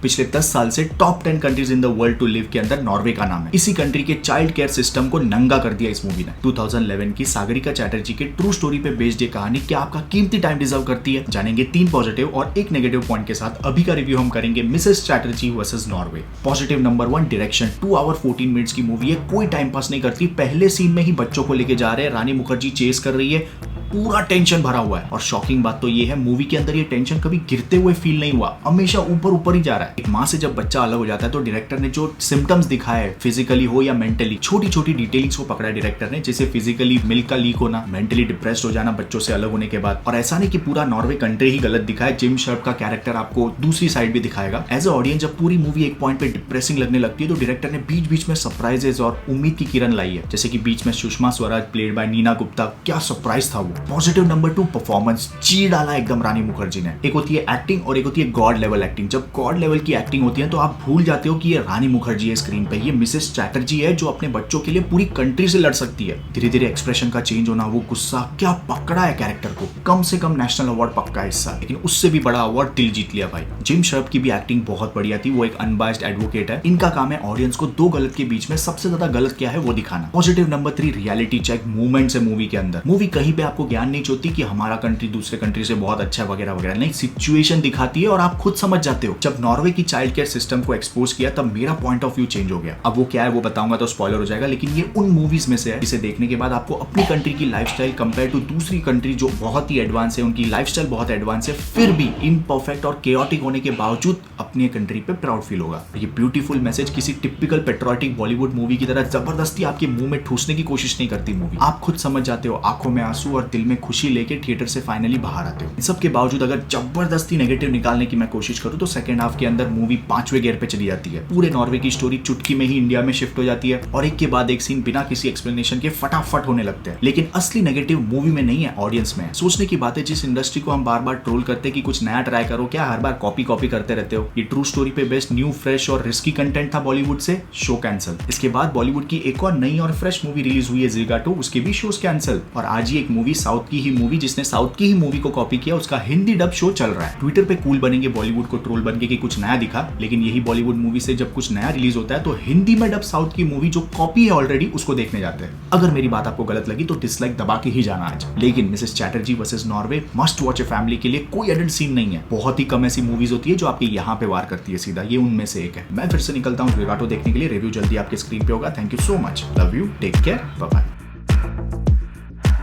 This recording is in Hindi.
पिछले 10 साल से top 10 countries in the world to live के अंदर नॉर्वे का नाम है। इसी कंट्री के चाइल्ड केयर सिस्टम को नंगा कर दिया इस मूवी ने। 2011 की सागरिका चैटर्जी के ट्रू स्टोरी पे बेस्ड ये कहानी क्या आपका कीमती टाइम डिजर्व करती है? जानेंगे 3 पॉजिटिव और 1 नेगेटिव पॉइंट के साथ। अभी का रिव्यू हम करेंगे Mrs Chatterjee versus Norway. Positive number 1, direction. 2 hour 14 minutes की मूवी है, कोई टाइम पास नहीं करती। पहले सीन में ही बच्चों को लेके जा रहे हैं, रानी मुखर्जी चेस कर रही है, पूरा टेंशन भरा हुआ है। और शॉकिंग बात तो ये है, मूवी के अंदर ये टेंशन कभी गिरते हुए फील नहीं हुआ, हमेशा ऊपर ऊपर ही जा रहा है। एक माँ से जब बच्चा अलग हो जाता है तो डायरेक्टर ने जो सिम्टम्स दिखाए है, फिजिकली हो या मेंटली, छोटी छोटी डिटेलिंग्स को पकड़ा डायरेक्टर ने, जैसे फिजिकली मिल्क का लीक होना, मेंटली डिप्रेस्ड हो जाना बच्चों से अलग होने के बाद। और ऐसा नहीं कि पूरा नॉर्वे कंट्री ही गलत दिखाए, जिम शर्प का कैरेक्टर आपको दूसरी साइड भी दिखाएगा। एज अ ऑडियंस जब पूरी मूवी एक पॉइंट पे डिप्रेसिंग लगने लगती है तो डायरेक्टर ने बीच बीच में सरप्राइजेस और उम्मीद की किरण लाई है, जैसे कि बीच में सुषमा स्वराज प्लेड बाय नीना गुप्ता, क्या सरप्राइज था वो। Positive number 2, performance. चीर डाला एकदम रानी मुखर्जी ने। एक होती है एक्टिंग और एक होती है गॉड लेवल एक्टिंग। जब गॉड लेवल की एक्टिंग होती है तो आप भूल जाते हो कि ये रानी मुखर्जी है स्क्रीन पे, ये मिसेस चैटर्जी है जो अपने बच्चों के लिए पूरी कंट्री से लड़ सकती है। धीरे धीरे एक्सप्रेशन का चेंज होना, वो गुस्सा, क्या पकड़ा है कैरेक्टर को। कम से कम नेशनल अवार्ड पक्का हिस्सा, लेकिन उससे भी बड़ा अवार्ड दिल जीत लिया भाई। जिम शर्प की भी एक्टिंग बहुत बढ़िया थी, वो एक अनबायस्ड एडवोकेट है। इनका काम है ऑडियंस को दो गलत के बीच में सबसे ज्यादा गलत क्या है वो दिखाना। Positive number 3, reality check, movements है मूवी के अंदर। मूवी कहीं पे आपको ज्ञान नहीं चोती कि हमारा कंट्री दूसरे कंट्री से बहुत अच्छा है वगैरह वगैरह, नहीं, सिचुएशन दिखाती है और आप खुद समझ जाते हो। जब नॉर्वे की चाइल्ड केयर सिस्टम को एक्सपोज किया तब मेरा पॉइंट ऑफ व्यू चेंज हो गया। अब वो क्या है वो बताऊंगा तो स्पॉइलर हो जाएगा, लेकिन ये उन मूवीज में से है जिसे देखने के बाद आपको अपनी कंट्री की लाइफस्टाइल कंपेयर टू दूसरी कंट्री जो बहुत ही एडवांस है, उनकी लाइफस्टाइल बहुत एडवांस है, फिर भी इम्परफेक्ट और केओटिक होने के बावजूद अपनी कंट्री पे प्राउड फील होगा। ये ब्यूटीफुल मैसेज किसी टिपिकल पेट्रियोटिक बॉलीवुड मूवी की तरह जबरदस्ती आपके मुंह में ठूसने की कोशिश नहीं करती मूवी। आप खुद समझ जाते हो, आंखों में आंसू और दिल में खुशी लेके थिएटर से फाइनली बाहर आते हो। इन सब के बावजूद अगर जबरदस्ती नेगेटिव निकालने की मैं कोशिश करूं तो सेकंड हाफ के अंदर मूवी 5वें गियर पे चली जाती है। पूरे नॉर्वे की स्टोरी चुटकी में ही इंडिया में शिफ्ट हो जाती है और एक के बाद एक सीन बिना किसी एक्सप्लेनेशन के फटाफट होने लगते हैं। लेकिन असली नेगेटिव मूवी में नहीं है, ऑडियंस में है। सोचने की बात है, जिस इंडस्ट्री को हम बार बार ट्रोल करते हैं कि कुछ नया ट्राई करो, क्या हर बार कॉपी कॉपी करते रहते हो। ये ट्रू स्टोरी पे बेस्ड न्यू फ्रेश और रिस्की कंटेंट था बॉलीवुड से, शो कैंसिल। इसके बाद बॉलीवुड की एक और नई और फ्रेश मूवी रिलीज हुई है ज़िगाटो, उसके भी शोज कैंसिल। और आज ही एक मूवी, साउथ की ही मूवी जिसने साउथ की ही मूवी को कॉपी किया, उसका हिंदी डब शो चल रहा है। ट्विटर पे कूल बनेंगे बॉलीवुड को ट्रोल बनके कि कुछ नया दिखा, लेकिन यही बॉलीवुड मूवी से जब कुछ नया रिलीज होता है तो हिंदी में डब साउथ की मूवी जो कॉपी है ऑलरेडी उसको देखने जाते हैं। अगर मेरी बात आपको गलत लगी तो डिसलाइक दबा के ही जाना आज। लेकिन Mrs Chatterjee versus Norway must watch a family के लिए, कोई एडल्ट सीन नहीं है। बहुत ही कम ऐसी मूवीज होती है जो आपके यहाँ पे वार करती है सीधा, ये उनमें से एक है। मैं फिर से निकलता हूँ ज़िगाटो देखने के लिए, रिव्यू जल्दी आपके स्क्रीन पे होगा। Thank you so much, love you, take care, bye bye.